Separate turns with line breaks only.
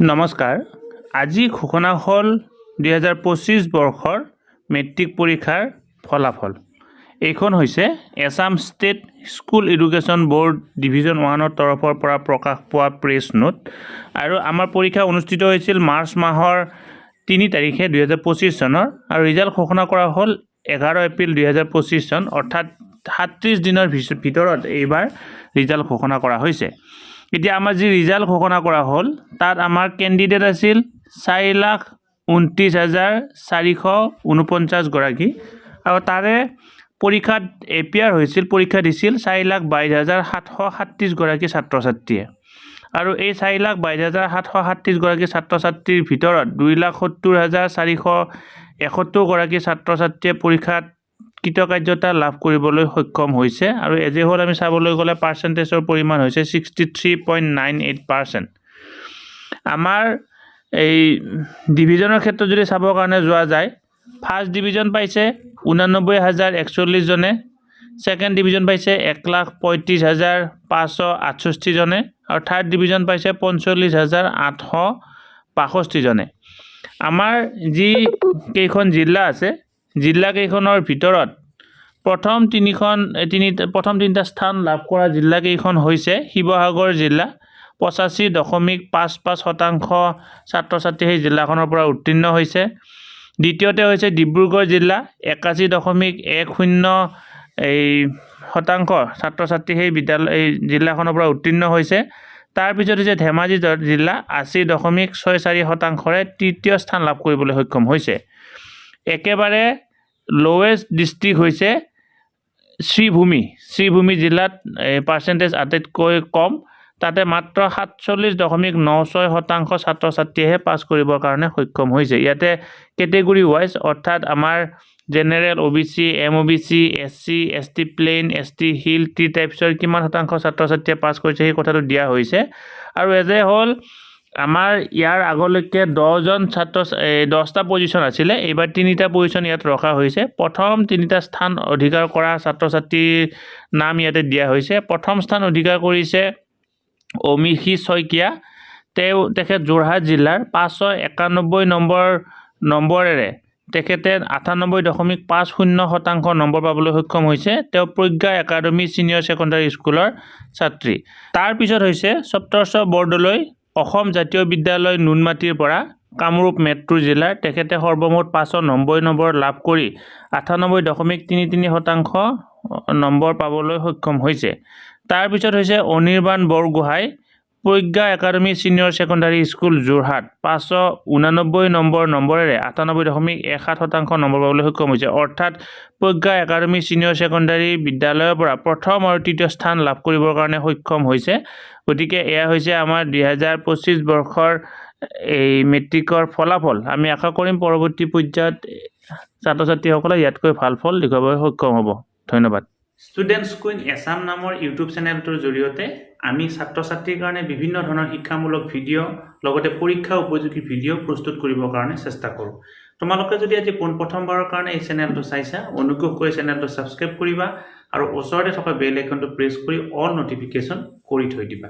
নমস্কাৰ আজি ঘোষণা হ'ল 2025 বৰ্ষৰ মেট্ৰিক পৰীক্ষাৰ ফলাফল এইখন হৈছে Assam state school education board division 1ৰ তৰফৰ পৰা প্ৰকাশ পোৱা প্ৰেছ নোট আৰু আমাৰ পৰীক্ষা অনুষ্ঠিত হৈছিল মাৰ্চ মাহৰ 3 তাৰিখে 2025 চনৰ আৰু ৰিজাল্ট ঘোষণা কৰা হ'ল 11 এপ্ৰিল 2025 চন অৰ্থাৎ 37 দিনৰ ভিতৰত এইবাৰ ৰিজাল্ট ঘোষণা কৰা হৈছে এতিয়া আমাৰ যি ৰিজাল্ট ঘোষণা কৰা হ'ল তাত আমাৰ ক্যান্ডিডেট আছিল 4,29,449 গৰাকী আৰু তাৰে পৰীক্ষাত এপিয়াৰ হৈছিল পৰীক্ষা দিছিল 4,22,737 গৰাকী ছাত্ৰ ছাত্ৰীয়ে আৰু এই 4,22,737 গৰাকী ছাত্ৰ ছাত্ৰীৰ ভিতৰত 2,70,471 গৰাকী ছাত্ৰ ছাত্ৰীয়ে পৰীক্ষাত কৃতকাৰ্যতা লাভ কৰিবলৈ সক্ষম হৈছে আৰু এজে হ'ল আমি চাবলৈ গ'লে পাৰ্চেন্টেজৰ পৰিমাণ হৈছে 63.98% আমাৰ এই ডিভিজনৰ ক্ষেত্ৰত যদি চাবৰ কাৰণে যোৱা যায় ফাৰ্ষ্ট ডিভিজন পাইছে 89,041 জনে সেকেন্ড ডিভিজন পাইছে 1,35,568 জনে আৰু থাৰ্ড ডিভিজন পাইছে 45,862 জনে আমাৰ যি কেইখন জিলা আছে জিলা কেইখনৰ ভিতৰত প্ৰথম তিনিটা স্থান লাভ কৰা জিলা কেইখন হৈছে শিৱসাগৰ জিলা 85.55% ছাত্ৰ ছাত্ৰী এই জিলাখনৰ পৰা উত্তীৰ্ণ হৈছে দ্বিতীয়তে হৈছে ডিব্ৰুগড় জিলা 81.10% ছাত্ৰ ছাত্ৰী এই জিলাখনৰ পৰা উত্তীৰ্ণ হৈছে তাৰ পিছত হৈছে ধেমাজি জিলা 80.64%ৰে তৃতীয় স্থান লাভ কৰিবলৈ সক্ষম হৈছে একেবাৰে লোৱেষ্ট ডিস্ট্ৰিক্ট হৈছে শ্ৰীভূমি জিলাত পাৰ্চেন্টেজ আটাইতকৈ কম তাতে মাত্ৰ 47.96% ছাত্ৰ ছাত্ৰীয়ে পাছ কৰিবৰ কাৰণে সক্ষম হৈছে ইয়াতে ক্যাটেগৰি ওয়াইজ অৰ্থাৎ আমাৰ general OBC MOBC SC ST plain ST hill tea টাইপছৰ কিমান শতাংশ ছাত্ৰ ছাত্ৰীয়ে পাছ কৰিছে এই কথাটো দিয়া হৈছে আৰু এজে হ'ল আমাৰ ইয়াৰ আগলৈকে 10জন ছাত্ৰ 10টা পজিশন আছিল এইবাৰ 3টা পজিশন ইয়াত ৰখা হৈছে প্ৰথম 3টা স্থান অধিকাৰ কৰা ছাত্ৰ ছাত্ৰীৰ নাম ইয়াতে দিয়া হৈছে প্ৰথম স্থান অধিকাৰ কৰিছে অমিশী শইকীয়া তেখেত যোৰহাট জিলাৰ 591 নম্বৰেৰে তেখেতে 98.50% নম্বৰ পাবলৈ সক্ষম হৈছে তেওঁ প্ৰজ্ঞা একাডেমী সিনিয়ৰ সেকেন্ডাৰী স্কুলৰ ছাত্ৰী তাৰ পিছত হৈছে সপ্তৰ্ষ বৰদলৈ অসম জাতীয় বিদ্যালয় নুনমাটিৰ পৰা কামৰূপ মেট্ৰো জিলাৰ তেখেতে সৰ্বমুঠ 590 নম্বৰ লাভ কৰি 98.33% নম্বৰ পাবলৈ সক্ষম হৈছে তাৰ পিছত হৈছে Anirban Borgohain Pragya academy senior secondary school Jorhat 589 নম্বৰেৰে 98.17% নম্বৰ পাবলৈ সক্ষম হৈছে অৰ্থাৎ প্ৰজ্ঞা একাডেমী সিনিয়ৰ সেকেন্ডাৰী বিদ্যালয়ৰ পৰা প্ৰথম আৰু তৃতীয় স্থান লাভ কৰিবৰ কাৰণে সক্ষম হৈছে গতিকে এয়া হৈছে আমাৰ 2025 বৰ্ষৰ এই মেট্ৰিকৰ ফলাফল আমি আশা কৰিম পৰৱৰ্তী পৰ্যায়ত ছাত্ৰ ছাত্ৰীসকলে ইয়াতকৈ ভাল ফল দেখুৱাবলৈ সক্ষম হ'ব ধন্যবাদ ষ্টুডেন্টস কুইন এছাম নামৰ ইউটিউব চেনেলটোৰ জৰিয়তে আমি ছাত্ৰ ছাত্ৰীৰ কাৰণে বিভিন্ন ধৰণৰ শিক্ষামূলক ভিডিঅ' লগতে পৰীক্ষা উপযোগী ভিডিঅ' প্ৰস্তুত কৰিবৰ কাৰণে চেষ্টা কৰোঁ তোমালোকে যদি আজি প্ৰথমবাৰৰ কাৰণে এই চেনেলটো চাইছা অনুগ্ৰহ কৰি চেনেলটো সাবস্ক্ৰাইব কৰিবা আৰু ওচৰতে থকা বেল আইকনটো প্ৰেছ কৰি অল নটিফিকেশন কৰি থৈ দিবা